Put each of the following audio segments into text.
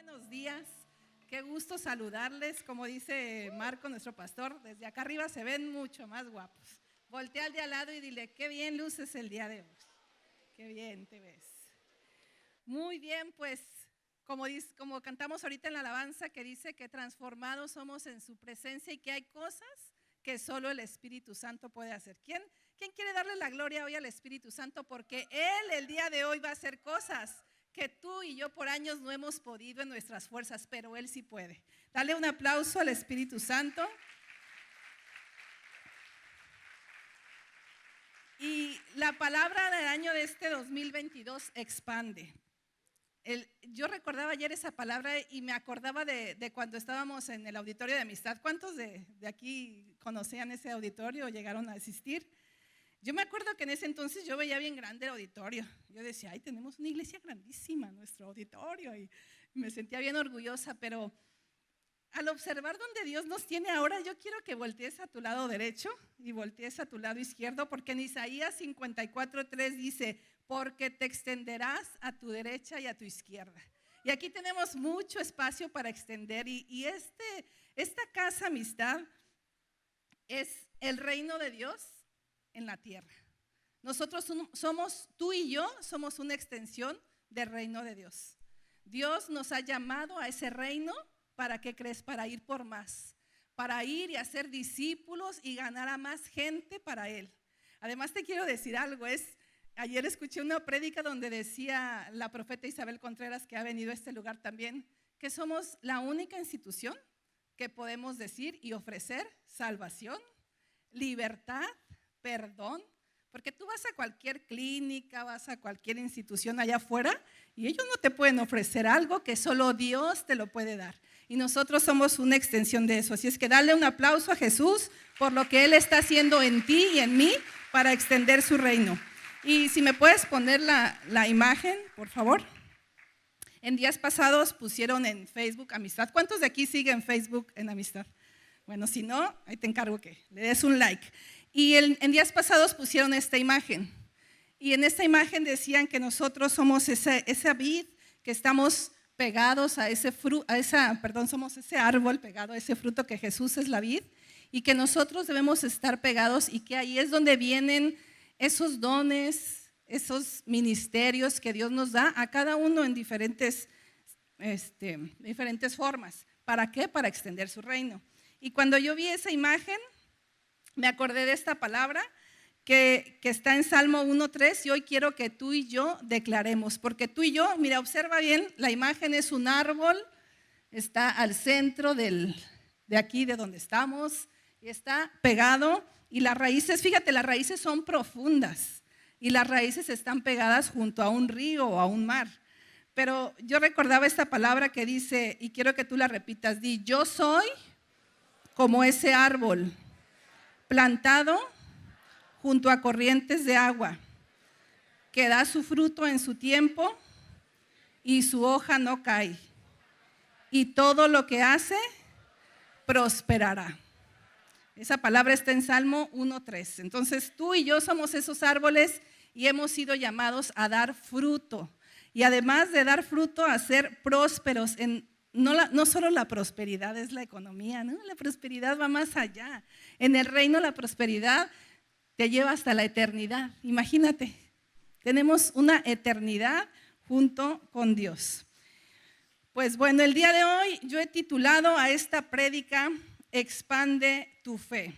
buenos días. Qué gusto saludarles. Como dice Marco, nuestro pastor, desde acá arriba se ven mucho más guapos. Voltea al de al lado y dile, qué bien luces el día de hoy. Qué bien te ves. Muy bien, pues como cantamos ahorita en la alabanza, que dice que transformados somos en su presencia y que hay cosas que solo el Espíritu Santo puede hacer. ¿Quién quiere darle la gloria hoy al Espíritu Santo? Porque Él el día de hoy va a hacer cosas que tú y yo por años no hemos podido en nuestras fuerzas, pero Él sí puede. Dale un aplauso al Espíritu Santo. Y la palabra del año de este 2022, expande. Yo recordaba ayer esa palabra y me acordaba de cuando estábamos en el auditorio de amistad. ¿Cuántos de aquí conocían ese auditorio o llegaron a asistir? Yo me acuerdo que en ese entonces yo veía bien grande el auditorio. Yo decía, ay, tenemos una iglesia grandísima, nuestro auditorio, y me sentía bien orgullosa, pero al observar donde Dios nos tiene ahora, yo quiero que voltees a tu lado derecho y voltees a tu lado izquierdo, porque en Isaías 54:3 dice, porque te extenderás a tu derecha y a tu izquierda. Y aquí tenemos mucho espacio para extender, y esta casa amistad es el reino de Dios en la tierra. Nosotros somos, tú y yo, somos una extensión del reino de Dios. Dios nos ha llamado a ese reino. ¿Para qué crees? Para ir por más, para ir y hacer discípulos y ganar a más gente para Él. Además te quiero decir algo, ayer escuché una prédica donde decía la profeta Isabel Contreras, que ha venido a este lugar también, que somos la única institución que podemos decir y ofrecer salvación, libertad, perdón, porque tú vas a cualquier clínica, vas a cualquier institución allá afuera y ellos no te pueden ofrecer algo que solo Dios te lo puede dar. Y nosotros somos una extensión de eso. Así es que dale un aplauso a Jesús por lo que Él está haciendo en ti y en mí para extender su reino. Y si me puedes poner la imagen, por favor. En días pasados pusieron en Facebook Amistad. ¿Cuántos de aquí siguen Facebook en Amistad? Bueno, si no, ahí te encargo que le des un like. Y en días pasados pusieron esta imagen. Y en esta imagen decían que nosotros somos esa vid, que estamos pegados a ese fruto, somos ese árbol pegado a ese fruto, que Jesús es la vid, y que nosotros debemos estar pegados, y que ahí es donde vienen esos dones, esos ministerios que Dios nos da a cada uno en diferentes formas. ¿Para qué? Para extender su reino. Y cuando yo vi esa imagen, me acordé de esta palabra que está en Salmo 1:3, y hoy quiero que tú y yo declaremos, porque tú y yo, mira, observa bien, la imagen es un árbol, está al centro de aquí, de donde estamos, y está pegado, y las raíces, fíjate, las raíces son profundas, y las raíces están pegadas junto a un río o a un mar. Pero yo recordaba esta palabra que dice, y quiero que tú la repitas, di, yo soy como ese árbol plantado junto a corrientes de agua, que da su fruto en su tiempo y su hoja no cae, y todo lo que hace prosperará. Esa palabra está en Salmo 1:3. Entonces tú y yo somos esos árboles y hemos sido llamados a dar fruto, y además de dar fruto, a ser prósperos. No solo la prosperidad es la economía, ¿no? La prosperidad va más allá. En el reino la prosperidad te lleva hasta la eternidad. Imagínate, tenemos una eternidad junto con Dios. Pues bueno, el día de hoy yo he titulado a esta prédica, expande tu fe.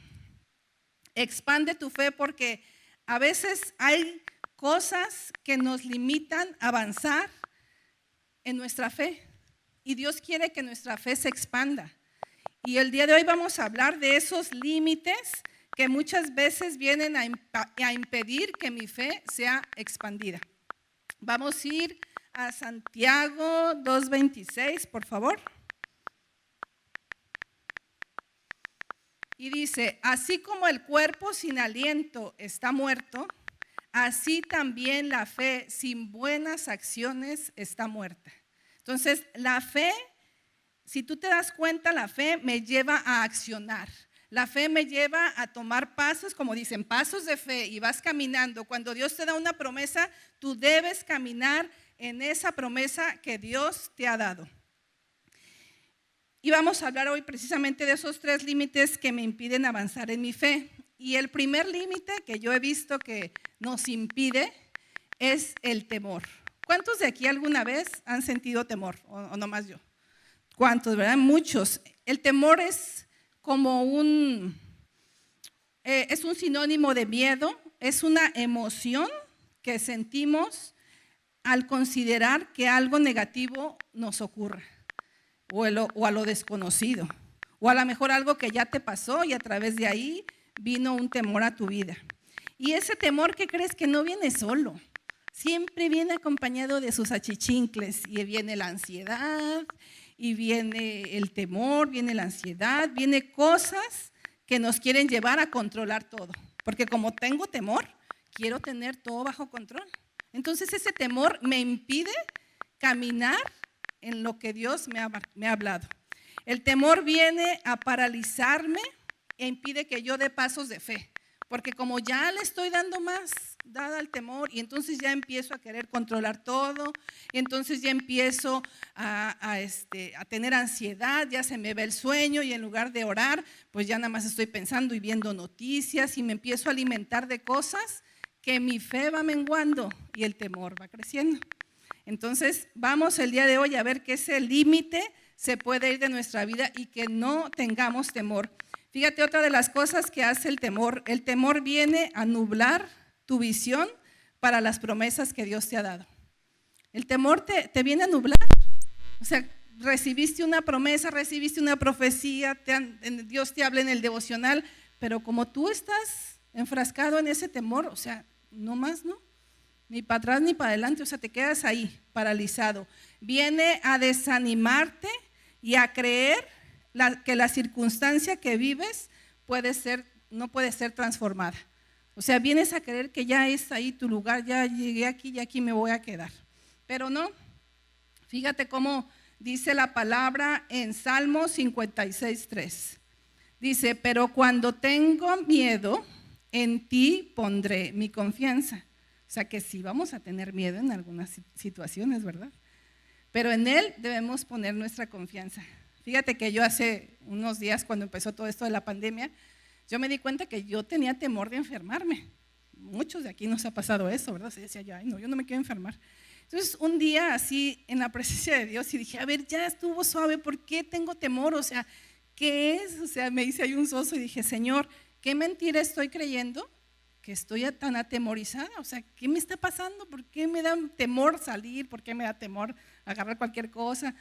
Expande tu fe, porque a veces hay cosas que nos limitan a avanzar en nuestra fe. Y Dios quiere que nuestra fe se expanda. Y el día de hoy vamos a hablar de esos límites que muchas veces vienen a impedir que mi fe sea expandida. Vamos a ir a Santiago 2:26, por favor. Y dice, así como el cuerpo sin aliento está muerto, así también la fe sin buenas acciones está muerta. Entonces, la fe, si tú te das cuenta, la fe me lleva a accionar. La fe me lleva a tomar pasos, como dicen, pasos de fe, y vas caminando. Cuando Dios te da una promesa, tú debes caminar en esa promesa que Dios te ha dado. Y vamos a hablar hoy precisamente de esos 3 límites que me impiden avanzar en mi fe. Y el primer límite que yo he visto que nos impide es el temor. ¿Cuántos de aquí alguna vez han sentido temor? O nomás yo. ¿Cuántos, verdad? Muchos. El temor es como es un sinónimo de miedo, es una emoción que sentimos al considerar que algo negativo nos ocurra, o a lo desconocido, o a lo mejor algo que ya te pasó y a través de ahí vino un temor a tu vida. Y ese temor, ¿qué crees? Que no viene solo, siempre viene acompañado de sus achichincles, y viene la ansiedad, y viene el temor, viene la ansiedad, viene cosas que nos quieren llevar a controlar todo, porque como tengo temor, quiero tener todo bajo control. Entonces ese temor me impide caminar en lo que Dios me ha hablado. El temor viene a paralizarme e impide que yo dé pasos de fe, porque como ya le estoy dando más dada al temor, y entonces ya empiezo a querer controlar todo, y entonces ya empiezo a tener ansiedad, ya se me va el sueño, y en lugar de orar, pues ya nada más estoy pensando y viendo noticias, y me empiezo a alimentar de cosas que mi fe va menguando y el temor va creciendo. Entonces vamos el día de hoy a ver que ese límite se puede ir de nuestra vida y que no tengamos temor. Fíjate, otra de las cosas que hace el temor viene a nublar tu visión para las promesas que Dios te ha dado. El temor te viene a nublar, o sea, recibiste una promesa, recibiste una profecía, Dios te habla en el devocional, pero como tú estás enfrascado en ese temor, o sea, no más, ¿no? Ni para atrás ni para adelante, o sea, te quedas ahí, paralizado. Viene a desanimarte y a creer que la circunstancia que vives no puede ser transformada. O sea, vienes a creer que ya es ahí tu lugar, ya llegué aquí y aquí me voy a quedar. Pero no, fíjate cómo dice la palabra en Salmo 56:3. Dice, pero cuando tengo miedo, en ti pondré mi confianza. O sea que sí vamos a tener miedo en algunas situaciones, ¿verdad? Pero en Él debemos poner nuestra confianza. Fíjate que yo hace unos días, cuando empezó todo esto de la pandemia, yo me di cuenta que yo tenía temor de enfermarme. Muchos de aquí nos ha pasado eso, ¿verdad? Se decía yo, ay no, yo no me quiero enfermar. Entonces un día así en la presencia de Dios y dije, a ver, ya estuvo suave, ¿por qué tengo temor? O sea, ¿qué es? O sea, me hice ahí un soso y dije, Señor, ¿qué mentira estoy creyendo? Que estoy tan atemorizada, o sea, ¿qué me está pasando? ¿Por qué me da temor salir? ¿Por qué me da temor agarrar cualquier cosa?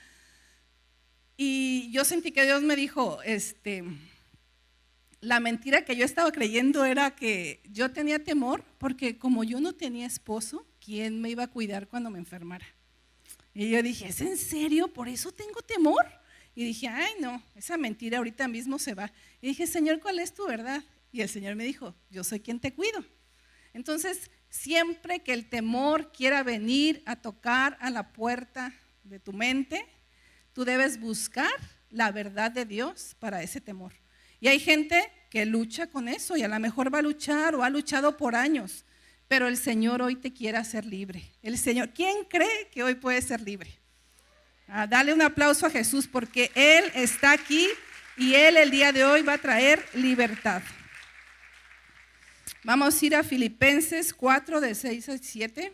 Y yo sentí que Dios me dijo, la mentira que yo estaba creyendo era que yo tenía temor porque como yo no tenía esposo, ¿quién me iba a cuidar cuando me enfermara? Y yo dije, ¿es en serio? ¿Por eso tengo temor? Y dije, ay no, esa mentira ahorita mismo se va. Y dije, Señor, ¿cuál es tu verdad? Y el Señor me dijo, yo soy quien te cuido. Entonces, siempre que el temor quiera venir a tocar a la puerta de tu mente, tú debes buscar la verdad de Dios para ese temor. Y hay gente que lucha con eso y a lo mejor va a luchar o ha luchado por años, pero el Señor hoy te quiere hacer libre. El Señor, ¿quién cree que hoy puede ser libre? Dale un aplauso a Jesús porque Él está aquí y Él el día de hoy va a traer libertad. Vamos a ir a Filipenses 4, de 6 al 7.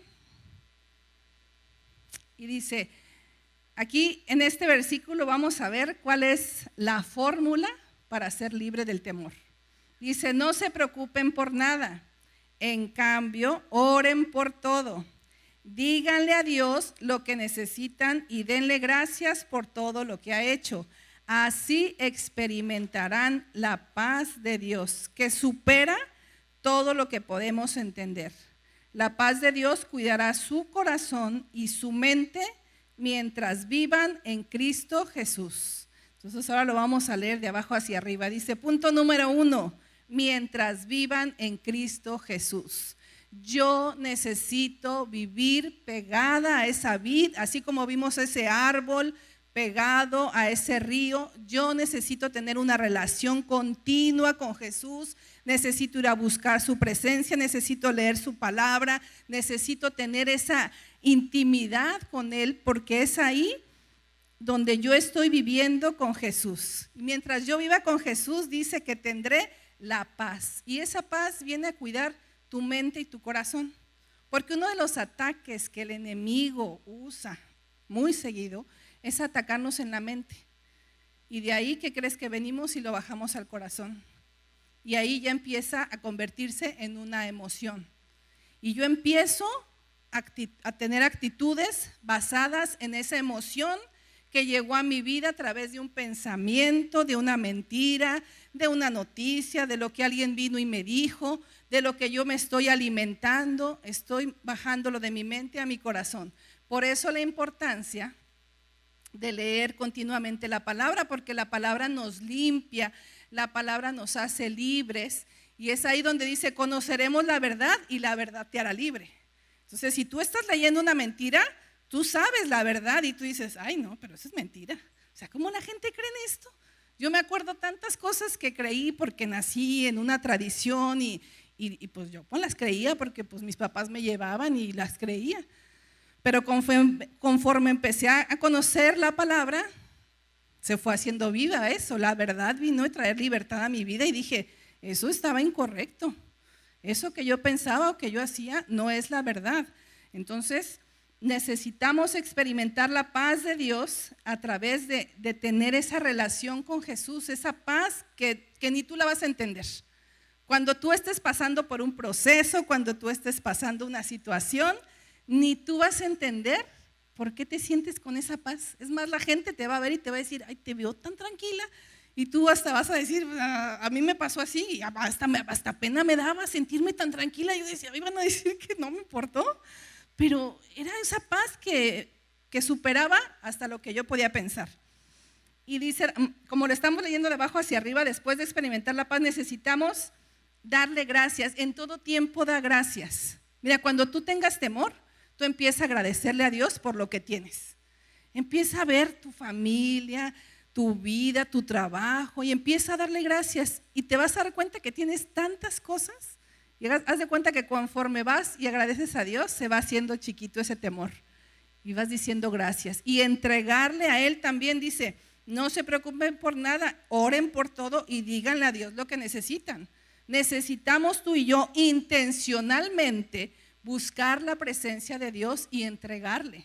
Y dice, aquí en este versículo vamos a ver cuál es la fórmula para ser libre del temor. Dice, no se preocupen por nada, en cambio, oren por todo. Díganle a Dios lo que necesitan y denle gracias por todo lo que ha hecho. Así experimentarán la paz de Dios, que supera todo lo que podemos entender. La paz de Dios cuidará su corazón y su mente mientras vivan en Cristo Jesús. Entonces ahora lo vamos a leer de abajo hacia arriba. Dice, punto número 1, mientras vivan en Cristo Jesús. Yo necesito vivir pegada a esa vid, así como vimos ese árbol pegado a ese río. Yo necesito tener una relación continua con Jesús, necesito ir a buscar su presencia, necesito leer su palabra, necesito tener esa intimidad con Él, porque es ahí donde yo estoy viviendo con Jesús. Mientras yo viva con Jesús, dice que tendré la paz. Y esa paz viene a cuidar tu mente y tu corazón. Porque uno de los ataques que el enemigo usa muy seguido es atacarnos en la mente. Y de ahí, ¿qué crees? Que venimos y lo bajamos al corazón. Y ahí ya empieza a convertirse en una emoción. Y yo empiezo a tener actitudes basadas en esa emoción que llegó a mi vida a través de un pensamiento, de una mentira, de una noticia, de lo que alguien vino y me dijo, de lo que yo me estoy alimentando. Estoy bajándolo de mi mente a mi corazón. Por eso la importancia de leer continuamente la palabra, porque la palabra nos limpia, la palabra nos hace libres, y es ahí donde dice: conoceremos la verdad y la verdad te hará libre. Entonces, si tú estás leyendo una mentira, tú sabes la verdad y tú dices: ay no, pero eso es mentira. O sea, ¿cómo la gente cree en esto? Yo me acuerdo tantas cosas que creí porque nací en una tradición y pues yo pues las creía porque pues mis papás me llevaban y las creía. Pero conforme empecé a conocer la palabra, se fue haciendo viva eso. La verdad vino a traer libertad a mi vida y dije: eso estaba incorrecto. Eso que yo pensaba o que yo hacía no es la verdad. Entonces necesitamos experimentar la paz de Dios a través de tener esa relación con Jesús, esa paz que ni tú la vas a entender. Cuando tú estés pasando por un proceso, cuando tú estés pasando una situación, ni tú vas a entender por qué te sientes con esa paz. Es más, la gente te va a ver y te va a decir: ay, te veo tan tranquila. Y tú hasta vas a decir: a mí me pasó así, y hasta pena me daba sentirme tan tranquila. Yo decía: iban a decir que no me importó. Pero era esa paz que superaba hasta lo que yo podía pensar. Y dice, como lo estamos leyendo de abajo hacia arriba, después de experimentar la paz necesitamos darle gracias. En todo tiempo da gracias. Mira, cuando tú tengas temor, tú empiezas a agradecerle a Dios por lo que tienes. Empieza a ver tu familia, tu vida, tu trabajo, y empieza a darle gracias. Y te vas a dar cuenta que tienes tantas cosas. Y haz de cuenta que conforme vas y agradeces a Dios, se va haciendo chiquito ese temor. Y vas diciendo gracias. Y entregarle a Él también, dice: no se preocupen por nada, oren por todo y díganle a Dios lo que necesitan. Necesitamos tú y yo intencionalmente buscar la presencia de Dios y entregarle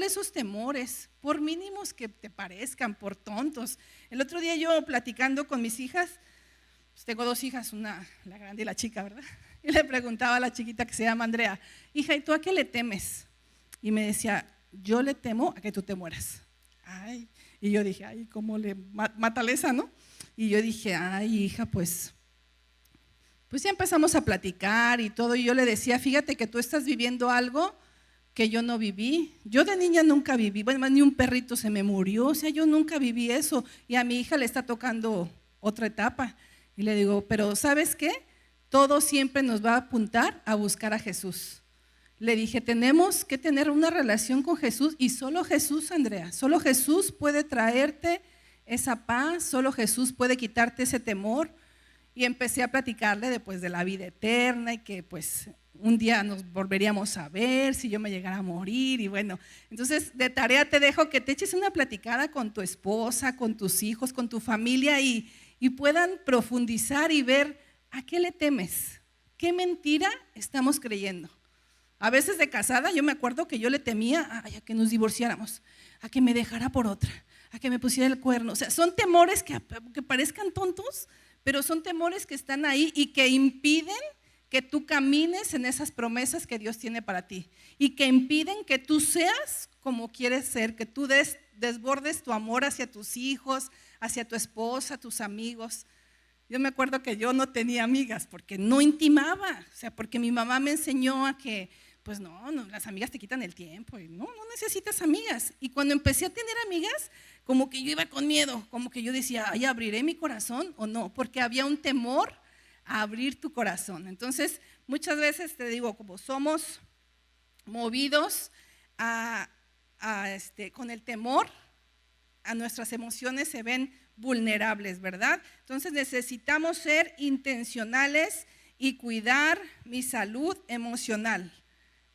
esos temores, por mínimos que te parezcan, por tontos. El otro día yo platicando con mis hijas, pues tengo dos hijas, la grande y la chica, ¿verdad? Y le preguntaba a la chiquita, que se llama Andrea: hija, ¿y tú a qué le temes? Y me decía: yo le temo a que tú te mueras. Ay, y yo dije: ay, ¿cómo le mátale esa, no? Y yo dije: ay, hija, pues ya empezamos a platicar y todo, y yo le decía: fíjate que tú estás viviendo algo que yo no viví. Yo de niña nunca viví, bueno, ni un perrito se me murió, o sea, yo nunca viví eso, y a mi hija le está tocando otra etapa. Y le digo: pero ¿sabes qué? Todo siempre nos va a apuntar a buscar a Jesús. Le dije: tenemos que tener una relación con Jesús, y solo Jesús, Andrea, solo Jesús puede traerte esa paz, solo Jesús puede quitarte ese temor. Y empecé a platicarle de la vida eterna y que pues un día nos volveríamos a ver si yo me llegara a morir. Y bueno, entonces de tarea te dejo que te eches una platicada con tu esposa, con tus hijos, con tu familia, y puedan profundizar y ver a qué le temes, qué mentira estamos creyendo. A veces de casada yo me acuerdo que yo le temía a que nos divorciáramos, a que me dejara por otra, a que me pusiera el cuerno. O sea, son temores que parezcan tontos, pero son temores que están ahí y que impiden que tú camines en esas promesas que Dios tiene para ti, y que impiden que tú seas como quieres ser, que tú desbordes tu amor hacia tus hijos, hacia tu esposa, tus amigos. Yo me acuerdo que yo no tenía amigas porque no intimaba, o sea, porque mi mamá me enseñó a que pues no, las amigas te quitan el tiempo y no necesitas amigas. Y cuando empecé a tener amigas, como que yo iba con miedo, como que yo decía: ay, ¿abriré mi corazón o no? Porque había un temor a abrir tu corazón. Entonces, muchas veces te digo, como somos movidos con el temor, a nuestras emociones se ven vulnerables, ¿verdad? Entonces necesitamos ser intencionales y cuidar mi salud emocional.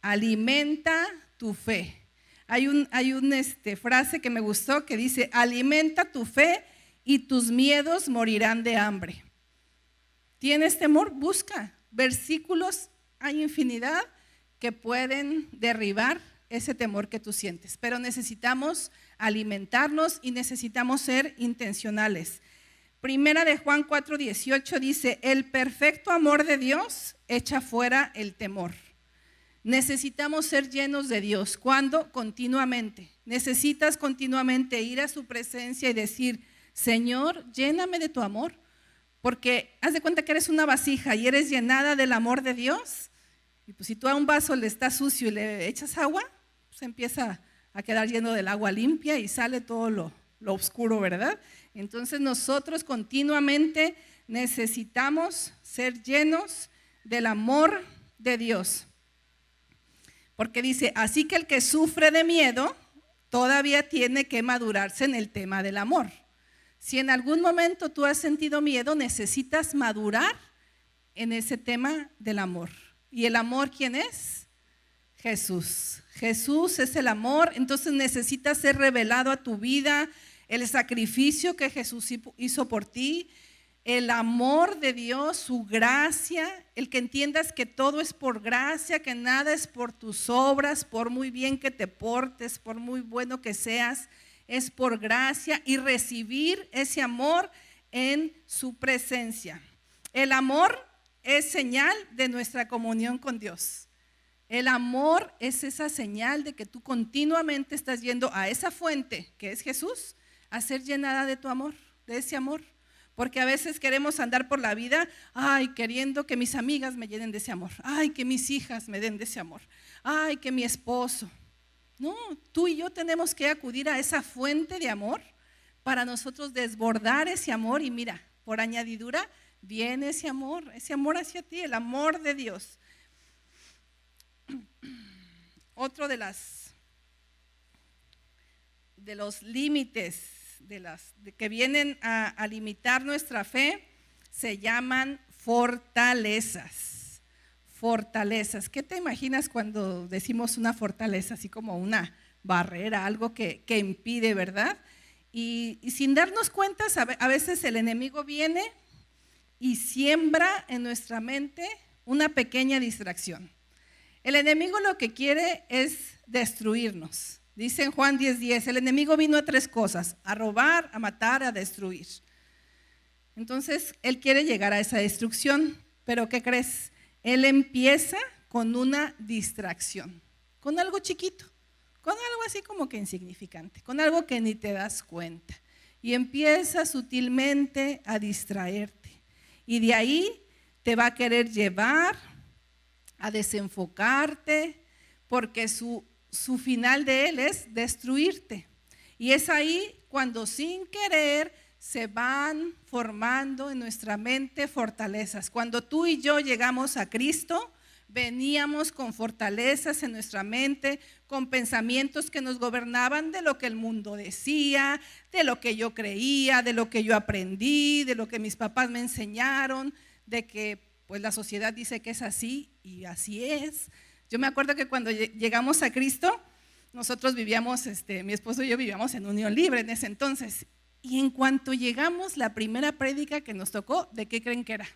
Alimenta tu fe. Hay una frase que me gustó que dice: alimenta tu fe y tus miedos morirán de hambre. ¿Tienes temor? Busca versículos, hay infinidad que pueden derribar ese temor que tú sientes, pero necesitamos alimentarnos y necesitamos ser intencionales. Primera de Juan 4:18 dice: el perfecto amor de Dios echa fuera el temor. Necesitamos ser llenos de Dios. ¿Cuándo? Continuamente. Necesitas continuamente ir a su presencia y decir: Señor, lléname de tu amor, porque haz de cuenta que eres una vasija y eres llenada del amor de Dios. Y pues si tú a un vaso le está sucio y le echas agua, pues empieza a quedar lleno del agua limpia y sale todo lo oscuro, ¿verdad? Entonces nosotros continuamente necesitamos ser llenos del amor de Dios. Porque dice: así que el que sufre de miedo todavía tiene que madurarse en el tema del amor. Si en algún momento tú has sentido miedo, necesitas madurar en ese tema del amor. ¿Y el amor quién es? Jesús. Jesús es el amor, entonces necesita ser revelado a tu vida el sacrificio que Jesús hizo por ti, el amor de Dios, su gracia, el que entiendas que todo es por gracia, que nada es por tus obras, por muy bien que te portes, por muy bueno que seas, es por gracia, y recibir ese amor en su presencia. El amor es señal de nuestra comunión con Dios. El amor es esa señal de que tú continuamente estás yendo a esa fuente que es Jesús, a ser llenada de tu amor, de ese amor. Porque a veces queremos andar por la vida, queriendo que mis amigas me llenen de ese amor, que mis hijas me den de ese amor, que mi esposo. No, tú y yo tenemos que acudir a esa fuente de amor para nosotros desbordar ese amor, y mira, por añadidura viene ese amor hacia ti, el amor de Dios. Otro de los límites que vienen a limitar nuestra fe se llaman fortalezas. Fortalezas. ¿Qué te imaginas cuando decimos una fortaleza? Así como una barrera, algo que impide, ¿verdad? Y sin darnos cuenta, a veces el enemigo viene y siembra en nuestra mente una pequeña distracción. El enemigo lo que quiere es destruirnos. Dice en Juan 10:10, el enemigo vino a 3 cosas: a robar, a matar, a destruir. Entonces, él quiere llegar a esa destrucción, pero ¿qué crees? Él empieza con una distracción, con algo chiquito, con algo así como que insignificante, con algo que ni te das cuenta. Y empieza sutilmente a distraerte. Y de ahí te va a querer llevar a desenfocarte, porque su final de él es destruirte. Y es ahí cuando sin querer se van formando en nuestra mente fortalezas. Cuando tú y yo llegamos a Cristo, veníamos con fortalezas en nuestra mente, con pensamientos que nos gobernaban de lo que el mundo decía, de lo que yo creía, de lo que yo aprendí, de lo que mis papás me enseñaron, de que pues la sociedad dice que es así y así es. Yo me acuerdo que cuando llegamos a Cristo, nosotros vivíamos, mi esposo y yo vivíamos en unión libre en ese entonces. Y en cuanto llegamos, la primera prédica que nos tocó, ¿de qué creen que era?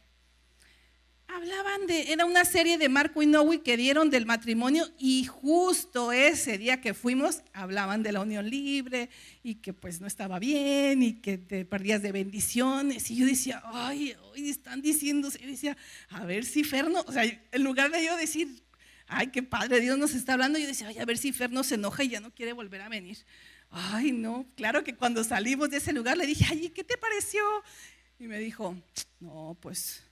Era una serie de Marco y Noe que dieron del matrimonio, y justo ese día que fuimos, hablaban de la unión libre y que pues no estaba bien y que te perdías de bendiciones. Y yo decía, hoy están diciéndose. Yo decía, a ver si Fer no, o sea, en lugar de yo decir, qué padre, Dios nos está hablando, yo decía, a ver si Fer no se enoja y ya no quiere volver a venir. No, claro que cuando salimos de ese lugar le dije, ¿qué te pareció? Y me dijo, no, pues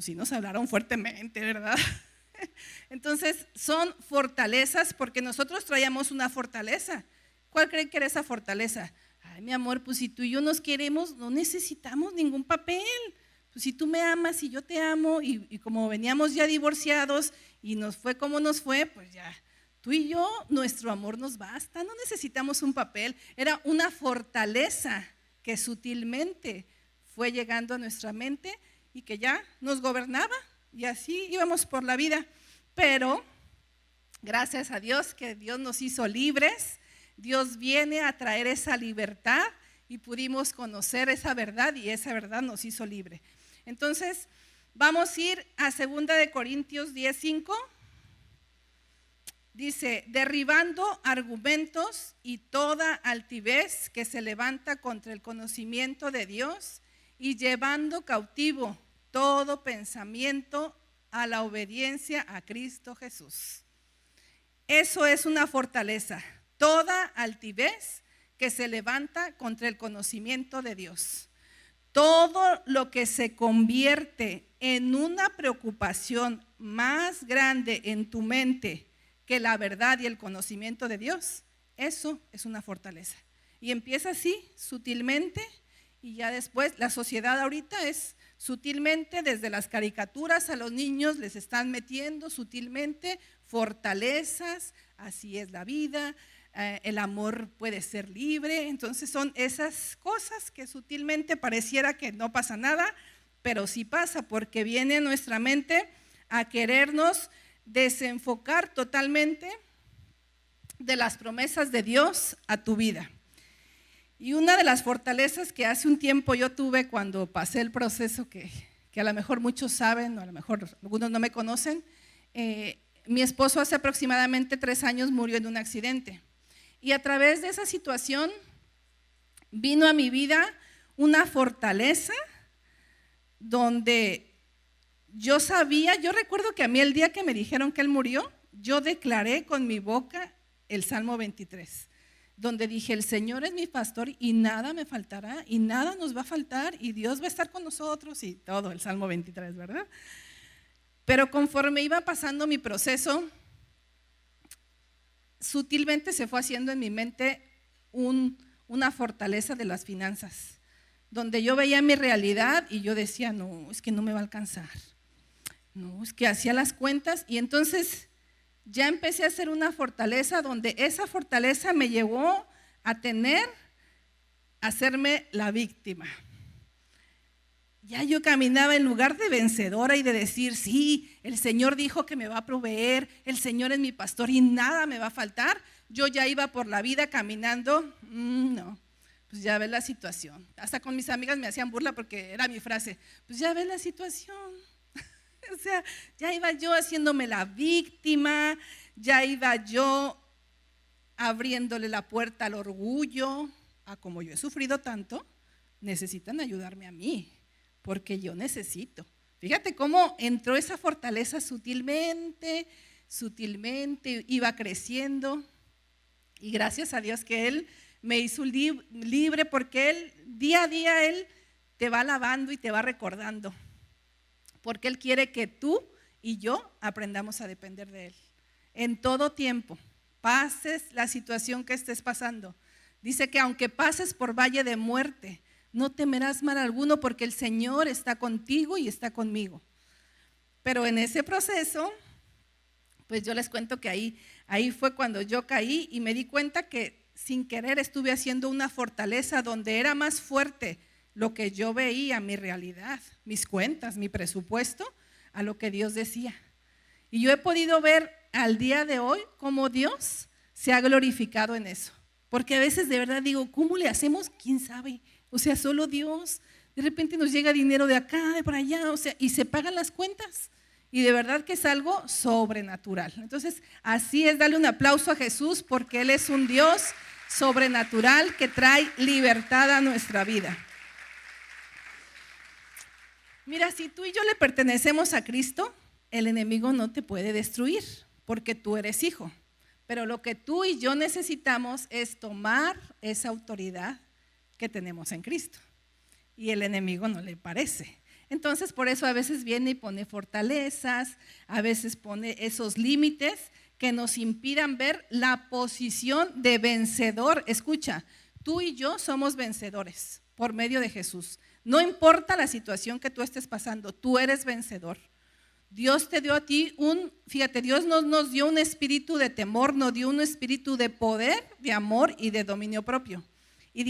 sí nos hablaron fuertemente, ¿verdad? Entonces son fortalezas, porque nosotros traíamos una fortaleza. ¿Cuál creen que era esa fortaleza? Mi amor, pues si tú y yo nos queremos, no necesitamos ningún papel. Pues si tú me amas y yo te amo, y como veníamos ya divorciados y nos fue como nos fue, pues ya, tú y yo, nuestro amor nos basta, no necesitamos un papel. Era una fortaleza que sutilmente fue llegando a nuestra mente y que ya nos gobernaba, y así íbamos por la vida. Pero Gracias a Dios que Dios nos hizo libres. Dios viene a traer esa libertad y pudimos conocer esa verdad y esa verdad nos hizo libre. Entonces, vamos a ir a 2 de Corintios 10:5. Dice, derribando argumentos y toda altivez que se levanta contra el conocimiento de Dios y llevando cautivo todo pensamiento a la obediencia a Cristo Jesús. Eso es una fortaleza, toda altivez que se levanta contra el conocimiento de Dios. Todo lo que se convierte en una preocupación más grande en tu mente que la verdad y el conocimiento de Dios, eso es una fortaleza. Y empieza así, sutilmente, y ya después, la sociedad ahorita es sutilmente, desde las caricaturas a los niños les están metiendo sutilmente fortalezas, así es la vida, el amor puede ser libre. Entonces son esas cosas que sutilmente pareciera que no pasa nada, pero sí pasa, porque viene nuestra mente a querernos desenfocar totalmente de las promesas de Dios a tu vida. Y una de las fortalezas que hace un tiempo yo tuve cuando pasé el proceso que a lo mejor muchos saben, o a lo mejor algunos no me conocen, mi esposo hace aproximadamente 3 años murió en un accidente. Y a través de esa situación vino a mi vida una fortaleza donde yo recuerdo que a mí el día que me dijeron que él murió, yo declaré con mi boca el Salmo 23, donde dije, el Señor es mi pastor y nada me faltará y nada nos va a faltar y Dios va a estar con nosotros y todo, el Salmo 23, ¿verdad? Pero conforme iba pasando mi proceso, sutilmente se fue haciendo en mi mente una fortaleza de las finanzas, donde yo veía mi realidad y yo decía, no, es que no me va a alcanzar. No, es que hacía las cuentas y entonces ya empecé a hacer una fortaleza donde esa fortaleza me llevó a hacerme la víctima. Ya yo caminaba en lugar de vencedora y de decir, sí, el Señor dijo que me va a proveer, el Señor es mi pastor y nada me va a faltar. Yo ya iba por la vida caminando, no, pues ya ves la situación. Hasta con mis amigas me hacían burla porque era mi frase, pues ya ves la situación. O sea, ya iba yo haciéndome la víctima, ya iba yo abriéndole la puerta al orgullo. Como yo he sufrido tanto, necesitan ayudarme a mí, porque yo necesito. Fíjate cómo entró esa fortaleza sutilmente, iba creciendo. Y gracias a Dios que Él me hizo libre, porque Él, día a día, Él te va lavando y te va recordando. Porque Él quiere que tú y yo aprendamos a depender de Él. En todo tiempo, pases la situación que estés pasando. Dice que aunque pases por valle de muerte, no temerás mal alguno porque el Señor está contigo y está conmigo. Pero en ese proceso, pues yo les cuento que ahí fue cuando yo caí y me di cuenta que sin querer estuve haciendo una fortaleza donde era más fuerte lo que yo veía, mi realidad, mis cuentas, mi presupuesto, a lo que Dios decía. Y yo he podido ver al día de hoy cómo Dios se ha glorificado en eso. Porque a veces de verdad digo, ¿cómo le hacemos? ¿Quién sabe? O sea, solo Dios. De repente nos llega dinero de acá, de por allá, o sea, y se pagan las cuentas. Y de verdad que es algo sobrenatural. Entonces, así es, darle un aplauso a Jesús porque Él es un Dios sobrenatural que trae libertad a nuestra vida. Mira, si tú y yo le pertenecemos a Cristo, el enemigo no te puede destruir porque tú eres hijo. Pero lo que tú y yo necesitamos es tomar esa autoridad que tenemos en Cristo. Y el enemigo no le parece. Entonces, por eso a veces viene y pone fortalezas, a veces pone esos límites que nos impidan ver la posición de vencedor. Escucha, tú y yo somos vencedores por medio de Jesús. No importa la situación que tú estés pasando, tú eres vencedor. Dios te dio a ti fíjate, Dios no nos dio un espíritu de temor, nos dio un espíritu de poder, de amor y de dominio propio. Y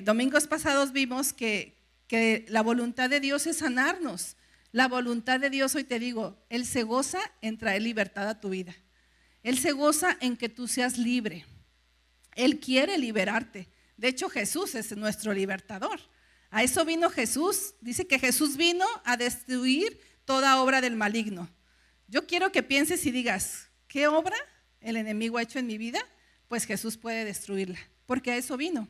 domingos pasados vimos que la voluntad de Dios es sanarnos. La voluntad de Dios, hoy te digo, Él se goza en traer libertad a tu vida. Él se goza en que tú seas libre. Él quiere liberarte. De hecho, Jesús es nuestro libertador. A eso vino Jesús. Dice que Jesús vino a destruir toda obra del maligno. Yo quiero que pienses y digas, ¿qué obra el enemigo ha hecho en mi vida? Pues Jesús puede destruirla, porque a eso vino.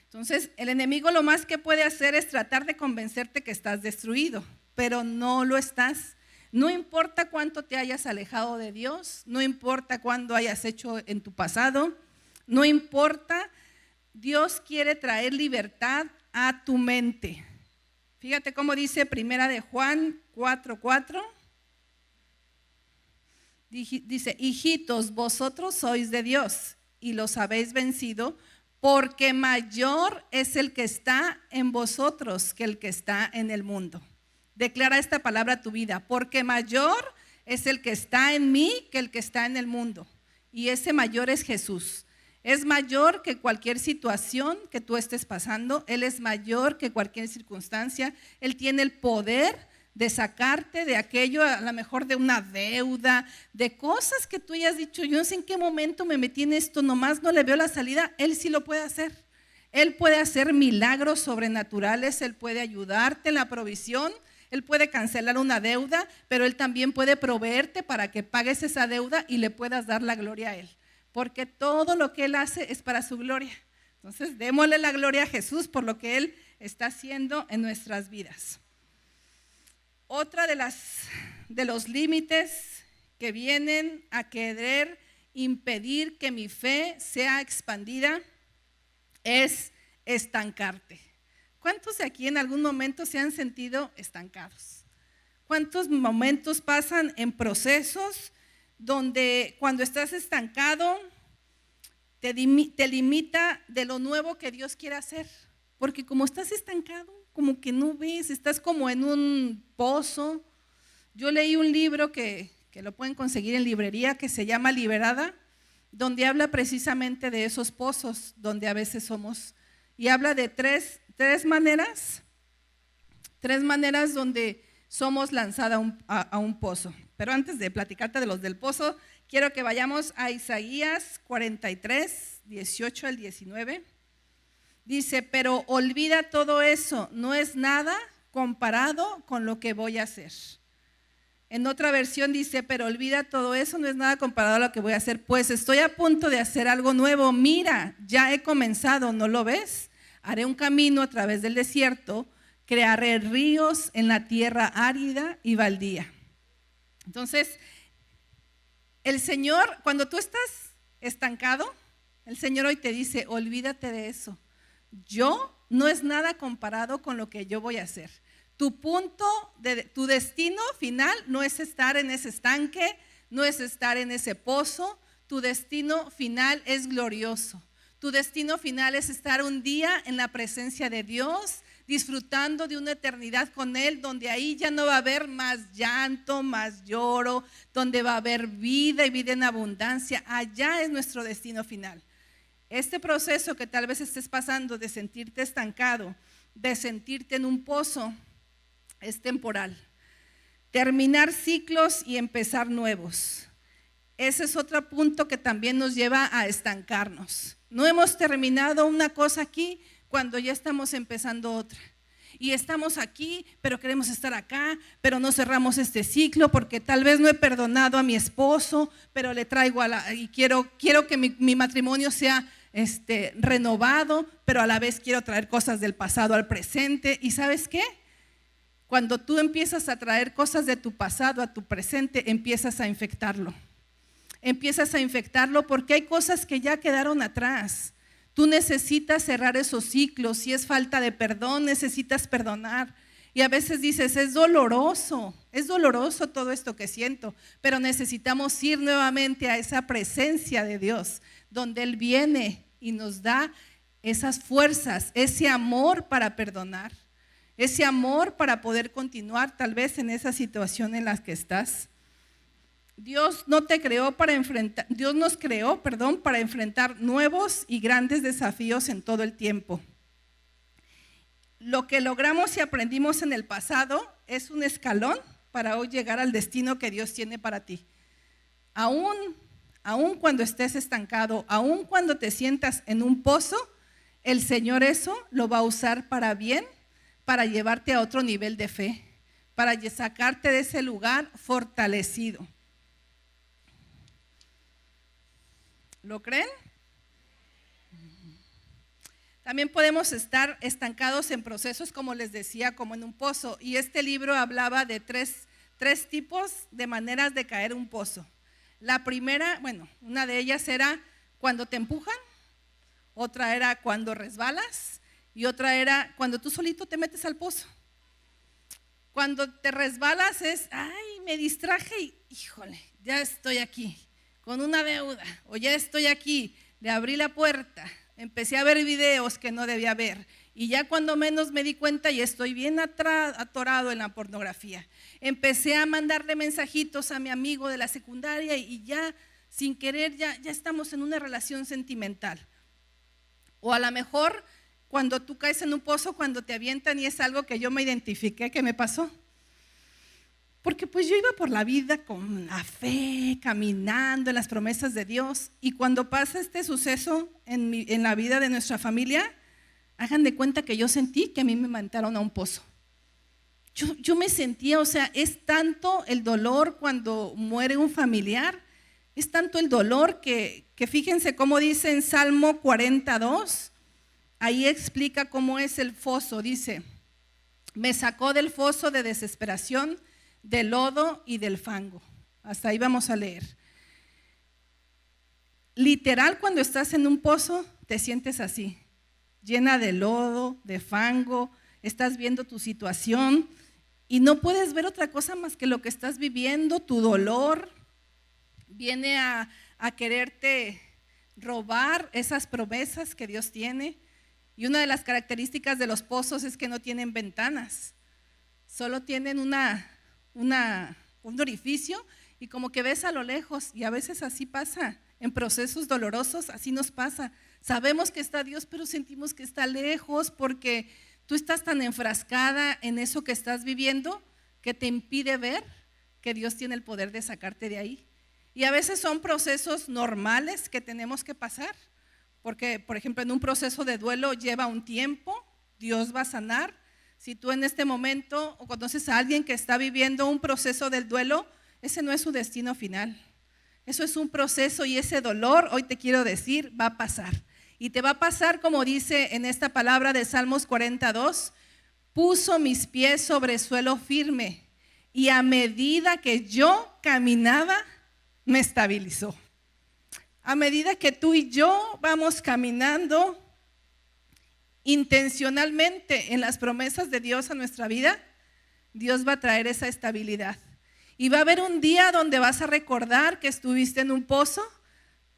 Entonces, el enemigo lo más que puede hacer es tratar de convencerte que estás destruido, pero no lo estás. No importa cuánto te hayas alejado de Dios, no importa cuánto hayas hecho en tu pasado, no importa, Dios quiere traer libertad a tu mente. Fíjate cómo dice Primera de Juan 4:4. Dice, hijitos, vosotros sois de Dios y los habéis vencido, porque mayor es el que está en vosotros que el que está en el mundo. Declara esta palabra a tu vida, porque mayor es el que está en mí que el que está en el mundo. Y ese mayor es Jesús. Es mayor que cualquier situación que tú estés pasando. Él es mayor que cualquier circunstancia. Él tiene el poder de sacarte de aquello, a lo mejor de una deuda, de cosas que tú hayas dicho, yo no sé en qué momento me metí en esto, nomás no le veo la salida. Él sí lo puede hacer. Él puede hacer milagros sobrenaturales, Él puede ayudarte en la provisión, Él puede cancelar una deuda, pero Él también puede proveerte para que pagues esa deuda y le puedas dar la gloria a Él, porque todo lo que Él hace es para su gloria. Entonces, démosle la gloria a Jesús por lo que Él está haciendo en nuestras vidas. Otra de los límites que vienen a querer impedir que mi fe sea expandida es estancarte. ¿Cuántos de aquí en algún momento se han sentido estancados? ¿Cuántos momentos pasan en procesos donde cuando estás estancado te limita de lo nuevo que Dios quiere hacer? Porque como estás estancado, como que no ves, estás como en un pozo. Yo leí un libro que lo pueden conseguir en librería, que se llama Liberada, donde habla precisamente de esos pozos donde a veces somos, y habla de tres maneras donde somos lanzadas a un pozo. Pero antes de platicarte de los del pozo, quiero que vayamos a Isaías 43, 18 al 19. Dice, pero olvida todo eso, no es nada comparado con lo que voy a hacer. En otra versión dice, pero olvida todo eso, no es nada comparado a lo que voy a hacer, pues estoy a punto de hacer algo nuevo. Mira, ya he comenzado, ¿no lo ves? Haré un camino a través del desierto, crearé ríos en la tierra árida y baldía. Entonces, el Señor, cuando tú estás estancado, el Señor hoy te dice, olvídate de eso. Yo no es nada comparado con lo que yo voy a hacer. Tu destino final no es estar en ese estanque, no es estar en ese pozo. Tu destino final es glorioso. Tu destino final es estar un día en la presencia de Dios, disfrutando de una eternidad con Él, donde ahí ya no va a haber más llanto, más lloro, donde va a haber vida y vida en abundancia. Allá es nuestro destino final. Este proceso que tal vez estés pasando de sentirte estancado, de sentirte en un pozo, es temporal. Terminar ciclos y empezar nuevos. Ese es otro punto que también nos lleva a estancarnos. No hemos terminado una cosa aquí cuando ya estamos empezando otra. Y estamos aquí, pero queremos estar acá, pero no cerramos este ciclo porque tal vez no he perdonado a mi esposo, pero le traigo y quiero que mi matrimonio sea renovado, pero a la vez quiero traer cosas del pasado al presente. ¿Y sabes qué? Cuando tú empiezas a traer cosas de tu pasado a tu presente, empiezas a infectarlo. Empiezas a infectarlo porque hay cosas que ya quedaron atrás. Tú necesitas cerrar esos ciclos. Si es falta de perdón, necesitas perdonar. Y a veces dices, es doloroso todo esto que siento, pero necesitamos ir nuevamente a esa presencia de Dios, donde Él viene y nos da esas fuerzas, ese amor para perdonar, ese amor para poder continuar tal vez en esa situación en la que estás. Dios nos creó para enfrentar nuevos y grandes desafíos en todo el tiempo. lo que logramos y aprendimos en el pasado es un escalón para hoy llegar al destino que Dios tiene para ti. Aún cuando estés estancado, aún cuando te sientas en un pozo, el Señor eso lo va a usar para bien, para llevarte a otro nivel de fe, para sacarte de ese lugar fortalecido. ¿Lo creen? También podemos estar estancados en procesos, como les decía, como en un pozo. Y este libro hablaba de tres tipos de maneras de caer un pozo. La primera, una de ellas era cuando te empujan, otra era cuando resbalas y otra era cuando tú solito te metes al pozo. Cuando te resbalas es, me distraje y, híjole, ya estoy aquí con una deuda, o ya estoy aquí, le abrí la puerta, empecé a ver videos que no debía ver y ya cuando menos me di cuenta ya estoy bien atorado en la pornografía. Empecé a mandarle mensajitos a mi amigo de la secundaria y ya sin querer ya estamos en una relación sentimental. O a lo mejor cuando tú caes en un pozo, cuando te avientan, y es algo que yo me identifiqué que me pasó. Porque pues yo iba por la vida con la fe, caminando en las promesas de Dios, y cuando pasa este suceso en la vida de nuestra familia, hagan de cuenta que yo sentí que a mí me mandaron a un pozo. Yo me sentía, es tanto el dolor cuando muere un familiar, es tanto el dolor que fíjense cómo dice en Salmo 42, ahí explica cómo es el foso, dice, me sacó del foso de desesperación, del lodo y del fango. Hasta ahí vamos a leer. Literal, cuando estás en un pozo, te sientes así, llena de lodo, de fango, estás viendo tu situación y no puedes ver otra cosa más que lo que estás viviendo, tu dolor viene a quererte robar esas promesas que Dios tiene. Y una de las características de los pozos es que no tienen ventanas, solo tienen un orificio y como que ves a lo lejos, y a veces así pasa, en procesos dolorosos así nos pasa. Sabemos que está Dios, pero sentimos que está lejos porque tú estás tan enfrascada en eso que estás viviendo que te impide ver que Dios tiene el poder de sacarte de ahí. Y a veces son procesos normales que tenemos que pasar, porque por ejemplo en un proceso de duelo lleva un tiempo, Dios va a sanar. Si tú en este momento o conoces a alguien que está viviendo un proceso del duelo, ese no es su destino final. Eso es un proceso y ese dolor, hoy te quiero decir, va a pasar. Y te va a pasar como dice en esta palabra de Salmos 42, puso mis pies sobre suelo firme y a medida que yo caminaba, me estabilizó. A medida que tú y yo vamos caminando intencionalmente en las promesas de Dios a nuestra vida, Dios va a traer esa estabilidad. Y va a haber un día donde vas a recordar que estuviste en un pozo,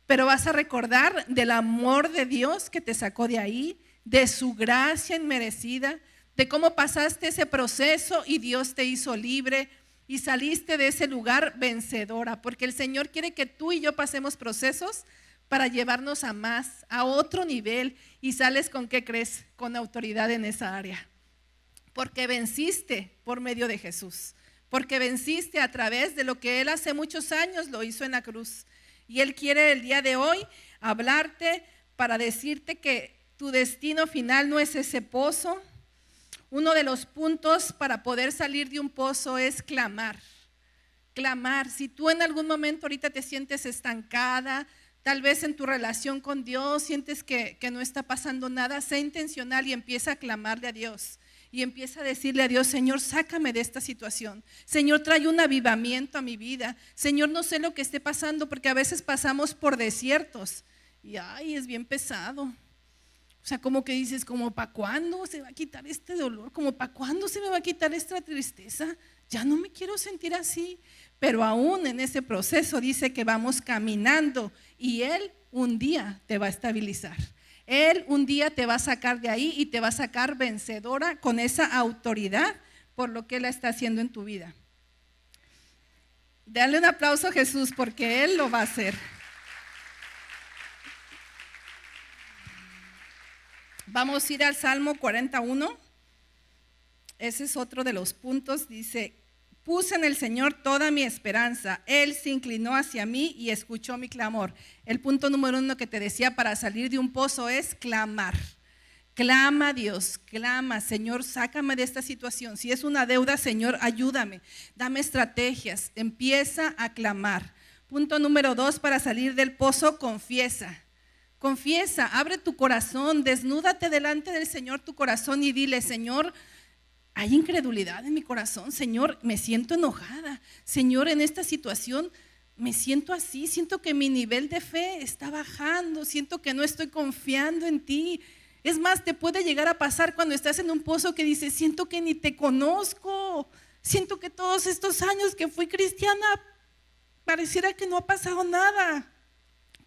pero vas a recordar del amor de Dios que te sacó de ahí, de su gracia inmerecida, de cómo pasaste ese proceso y Dios te hizo libre y saliste de ese lugar vencedora, porque el Señor quiere que tú y yo pasemos procesos para llevarnos a más, a otro nivel, y sales con ¿qué crees? Con autoridad en esa área, porque venciste por medio de Jesús, porque venciste a través de lo que Él hace muchos años lo hizo en la cruz, y Él quiere el día de hoy hablarte para decirte que tu destino final no es ese pozo. Uno de los puntos para poder salir de un pozo es clamar. Clamar. Si tú en algún momento ahorita te sientes estancada, tal vez en tu relación con Dios sientes que no está pasando nada, sé intencional y empieza a clamarle a Dios. Y empieza a decirle a Dios, Señor, sácame de esta situación. Señor, trae un avivamiento a mi vida. Señor, no sé lo que esté pasando, porque a veces pasamos por desiertos y es bien pesado. O sea, como que dices, ¿como para cuándo se va a quitar este dolor? ¿Como para cuándo se me va a quitar esta tristeza? Ya no me quiero sentir así. Pero aún en ese proceso dice que vamos caminando y Él un día te va a estabilizar. Él un día te va a sacar de ahí y te va a sacar vencedora con esa autoridad por lo que Él está haciendo en tu vida. Dale un aplauso a Jesús porque Él lo va a hacer. Vamos a ir al Salmo 41 ese es otro de los puntos. Dice, puse en el Señor toda mi esperanza. Él se inclinó hacia mí y escuchó mi clamor. El punto número 1 que te decía para salir de un pozo es clamar. Clama a Dios, clama, Señor, sácame de esta situación. Si es una deuda, Señor, ayúdame, dame estrategias. Empieza a clamar. Punto número 2, para salir del pozo, confiesa. Confiesa, abre tu corazón, desnúdate delante del Señor tu corazón y dile, Señor, hay incredulidad en mi corazón, Señor, me siento enojada, Señor, en esta situación me siento así, siento que mi nivel de fe está bajando, siento que no estoy confiando en ti. Es más, te puede llegar a pasar cuando estás en un pozo que dices, siento que ni te conozco, siento que todos estos años que fui cristiana pareciera que no ha pasado nada.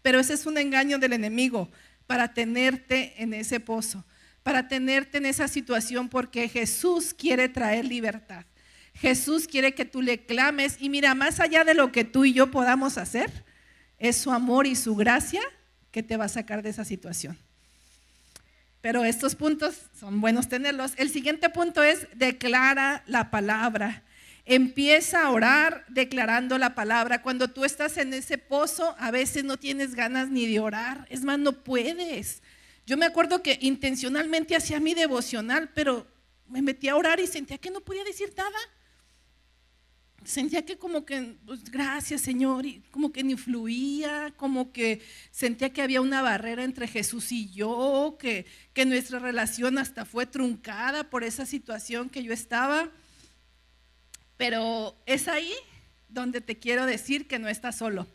Pero ese es un engaño del enemigo para tenerte en ese pozo, para tenerte en esa situación, porque Jesús quiere traer libertad. Jesús quiere que tú le clames y mira, más allá de lo que tú y yo podamos hacer, es su amor y su gracia que te va a sacar de esa situación. Pero estos puntos son buenos tenerlos. El siguiente punto es declara la palabra. Empieza a orar declarando la palabra. Cuando tú estás en ese pozo, a veces no tienes ganas ni de orar. Es más, no puedes. Yo me acuerdo que intencionalmente hacía mi devocional, pero me metí a orar y sentía que no podía decir nada. Sentía que como que, pues, gracias Señor, y como que ni fluía, como que sentía que había una barrera entre Jesús y yo, que nuestra relación hasta fue truncada por esa situación que yo estaba. Pero es ahí donde te quiero decir que no estás solo.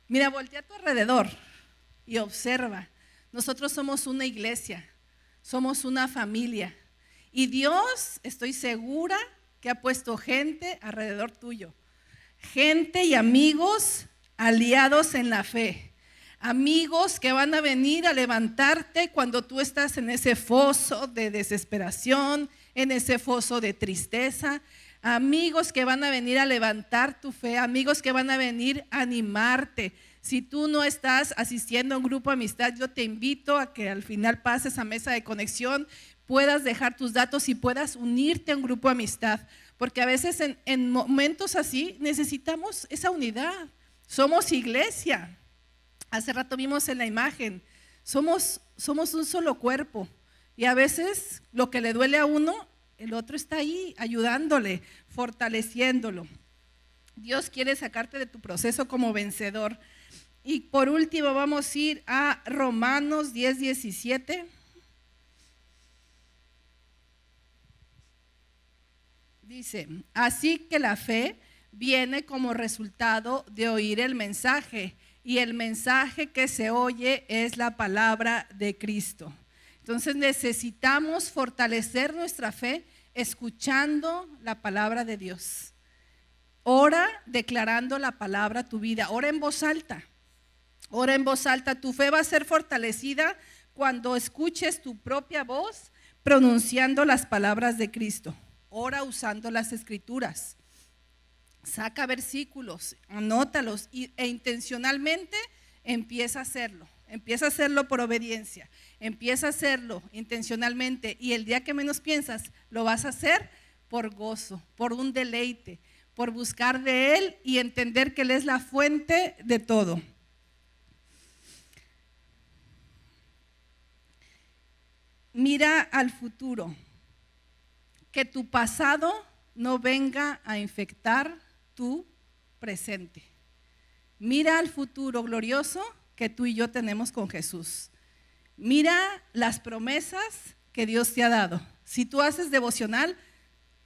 Mira, voltea a tu alrededor y observa. Nosotros somos una iglesia, somos una familia. Y Dios, estoy segura, que ha puesto gente alrededor tuyo. Gente y amigos aliados en la fe. Amigos que van a venir a levantarte cuando tú estás en ese foso de desesperación, en ese foso de tristeza. Amigos que van a venir a levantar tu fe, amigos que van a venir a animarte. Si tú no estás asistiendo a un grupo de amistad, yo te invito a que al final pases a mesa de conexión, puedas dejar tus datos y puedas unirte a un grupo de amistad. Porque a veces en momentos así necesitamos esa unidad. Somos iglesia. Hace rato vimos en la imagen, somos un solo cuerpo. Y a veces lo que le duele a uno, el otro está ahí ayudándole, fortaleciéndolo. Dios quiere sacarte de tu proceso como vencedor. Y por último vamos a ir a Romanos 10:17. Dice, así que la fe viene como resultado de oír el mensaje, y el mensaje que se oye es la palabra de Cristo. Entonces necesitamos fortalecer nuestra fe escuchando la palabra de Dios. Ora declarando la palabra a tu vida. Ora en voz alta. Ora en voz alta. Tu fe va a ser fortalecida cuando escuches tu propia voz pronunciando las palabras de Cristo. Ora usando las escrituras. Saca versículos, anótalos e intencionalmente empieza a hacerlo. Empieza a hacerlo por obediencia. Empieza a hacerlo intencionalmente y el día que menos piensas lo vas a hacer por gozo, por un deleite, por buscar de Él y entender que Él es la fuente de todo. Mira al futuro. Que tu pasado no venga a infectar tu presente. Mira al futuro glorioso que tú y yo tenemos con Jesús. Mira las promesas que Dios te ha dado. Si tú haces devocional,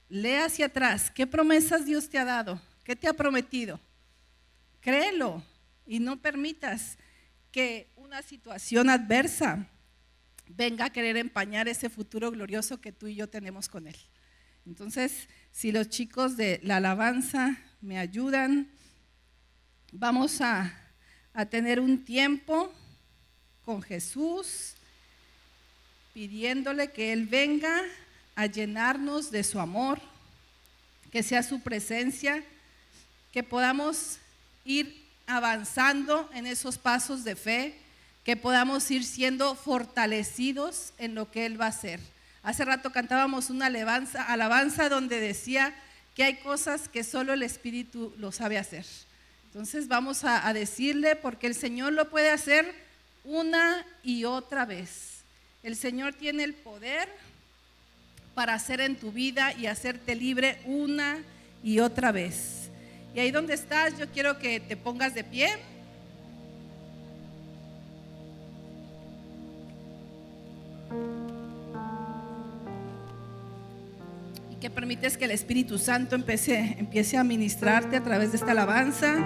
lee hacia atrás. ¿Qué promesas Dios te ha dado? ¿Qué te ha prometido? Créelo y no permitas que una situación adversa venga a querer empañar ese futuro glorioso que tú y yo tenemos con Él. Entonces, si los chicos de la alabanza me ayudan, vamos a tener un tiempo con Jesús, pidiéndole que Él venga a llenarnos de su amor, que sea su presencia, que podamos ir avanzando en esos pasos de fe, que podamos ir siendo fortalecidos en lo que Él va a hacer. Hace rato cantábamos una alabanza donde decía que hay cosas que solo el Espíritu lo sabe hacer. Entonces vamos a decirle, porque el Señor lo puede hacer una y otra vez. El Señor tiene el poder para hacer en tu vida y hacerte libre una y otra vez. Y ahí donde estás, yo quiero que te pongas de pie. Y que permites que el Espíritu Santo empiece a ministrarte a través de esta alabanza.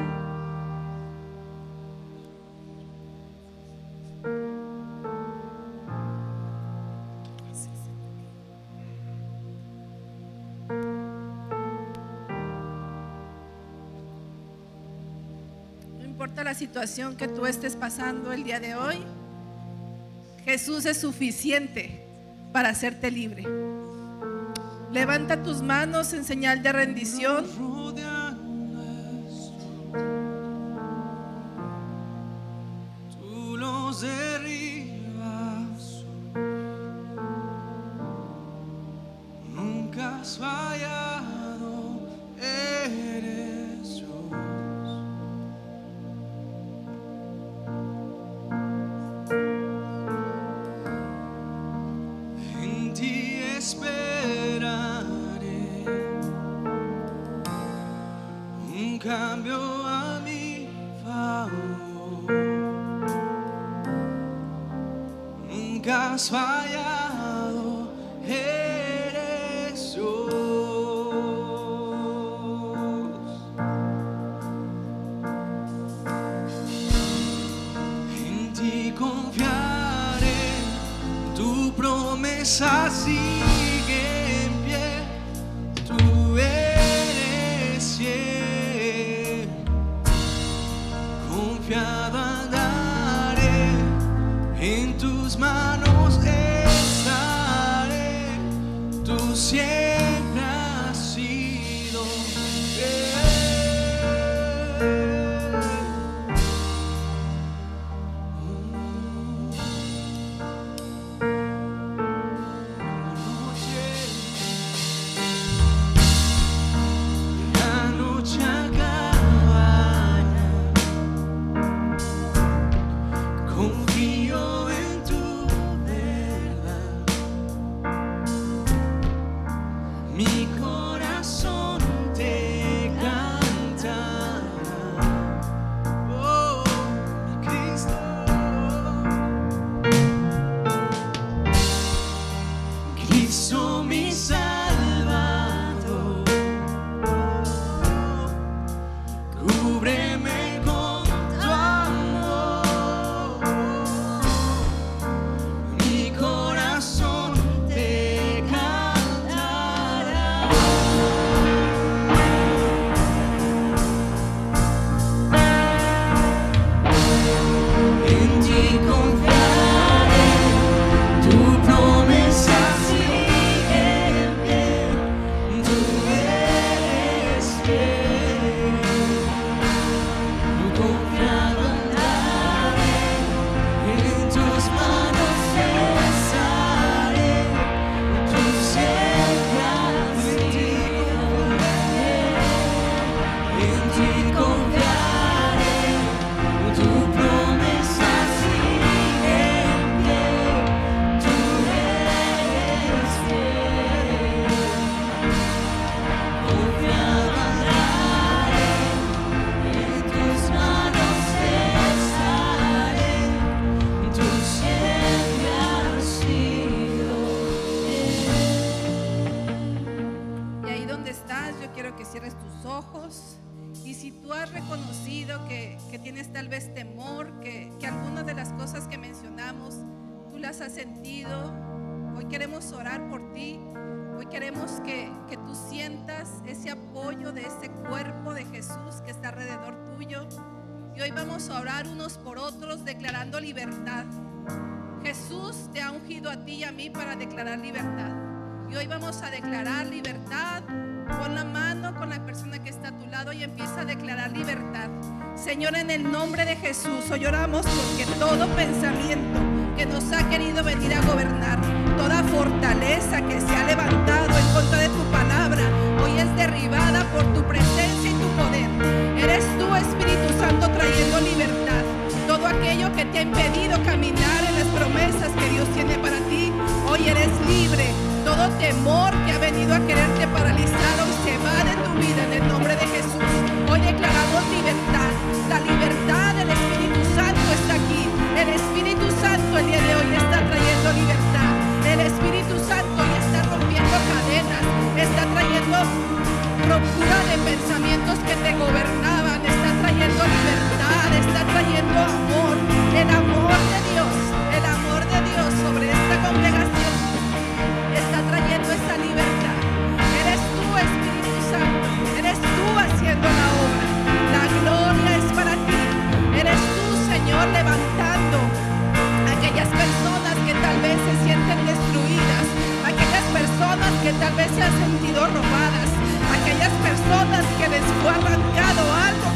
La situación que tú estés pasando el día de hoy, Jesús es suficiente para hacerte libre. Levanta tus manos en señal de rendición. Tú los derribas, nunca has fallado, eres Dios. Esperaré un cambio a mi favor. Nunca has fallado, eres Dios. En ti confiaré, tu promesa sigue en pie, tú eres fiel, confiado andaré, en tus manos estaré, tú siempre has sido fiel. tal vez temor, que algunas de las cosas que mencionamos tú las has sentido. Hoy queremos orar por ti. Hoy queremos que tú sientas ese apoyo de ese cuerpo de Jesús que está alrededor tuyo. Y hoy vamos a orar unos por otros declarando libertad. Jesús te ha ungido a ti y a mí para declarar libertad. Y hoy vamos a declarar libertad. Pon la mano con la persona que está a tu lado y empieza a declarar libertad. Señor, en el nombre de Jesús, hoy oramos porque todo pensamiento que nos ha querido venir a gobernar, toda fortaleza fortaleza que se ha levantado en contra de tu palabra, hoy es derribada por tu presencia y tu poder. Eres tú, Espíritu Santo, trayendo libertad. Todo aquello que te ha impedido caminar en las promesas que Dios tiene para ti, hoy eres libre. Todo temor que ha venido a quererte paralizar hoy se va de tu vida en el nombre de Jesús. Hoy declaramos libertad. La libertad del Espíritu Santo está aquí. El Espíritu Santo el día de hoy está trayendo libertad. El Espíritu Santo hoy está rompiendo cadenas, está trayendo ruptura de pensamientos que te gobernaban, está trayendo libertad, está trayendo amor, el amor de Dios sobre esta congregación, está trayendo esta libertad. Eres tú, Espíritu Santo, eres tú haciendo la obra, la gloria es para ti, eres tú, Señor, levantando aquellas personas que tal vez se sienten destruidas, aquellas personas que tal vez se han sentido robadas, aquellas personas que les fue arrancado algo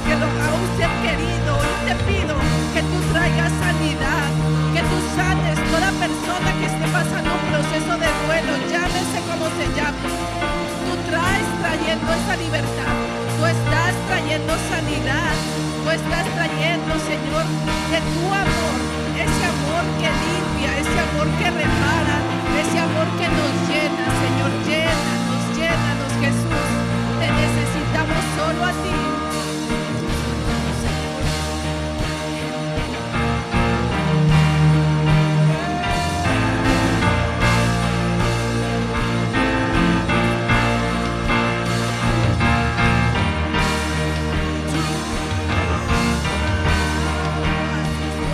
que lo a un ser querido. Hoy te pido que tú traigas sanidad, que tú sanes toda persona que esté pasando un proceso de duelo, llámese como se llame. Tú trayendo esa libertad, tú estás trayendo sanidad, tú estás trayendo, Señor, de tu amor, ese amor que limpia, ese amor que repara, ese amor que nos llena, Señor, llénanos, Jesús. Te necesitamos solo a ti.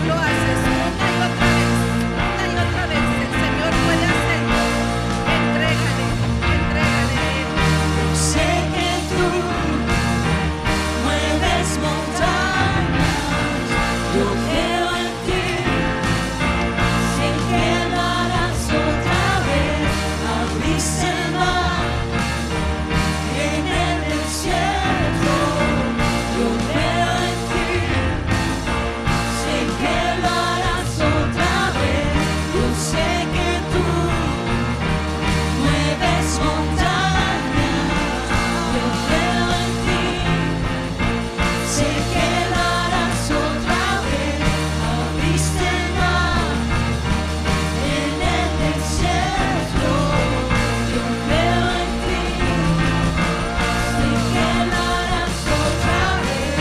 Lo haces una y otra vez. El Señor puede hacerlo. Entrégale a Él. Sé que tú mueves montañas, yo creo en ti, sé que lo harás otra vez, abriste el mar en el desierto, yo creo en ti, sé que lo harás otra vez, yo sé que tú mueves montañas, yo creo en ti, sé que lo harás otra vez, abriste el mar en el desierto, yo creo en ti, sé que lo harás otra vez,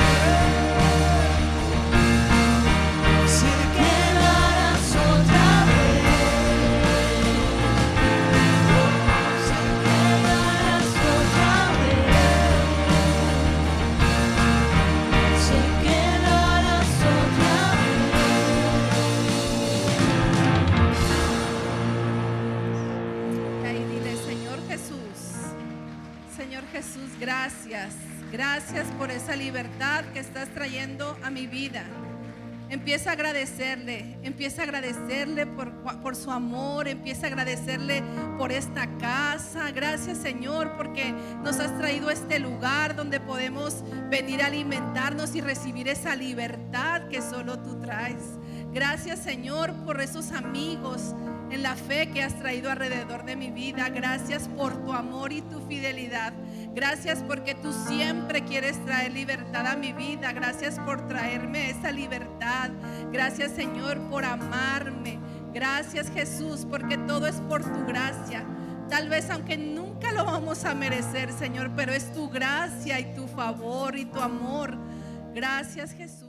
sé que lo harás otra vez. Sé que lo harás otra vez. Sé que lo harás otra Y ahí dile, Señor Jesús, gracias por esa libertad que estás trayendo a mi vida. Empieza a agradecerle por su amor, empieza a agradecerle por esta casa. Gracias, Señor, porque nos has traído a este lugar donde podemos venir a alimentarnos y recibir esa libertad que solo tú traes. Gracias, Señor, por esos amigos en la fe que has traído alrededor de mi vida. Gracias por tu amor y tu fidelidad. Gracias porque tú siempre quieres traer libertad a mi vida. Gracias por traerme esa libertad. Gracias, Señor, por amarme. Gracias, Jesús, porque todo es por tu gracia. Tal vez aunque nunca lo vamos a merecer, Señor, pero es tu gracia y tu favor y tu amor. Gracias, Jesús.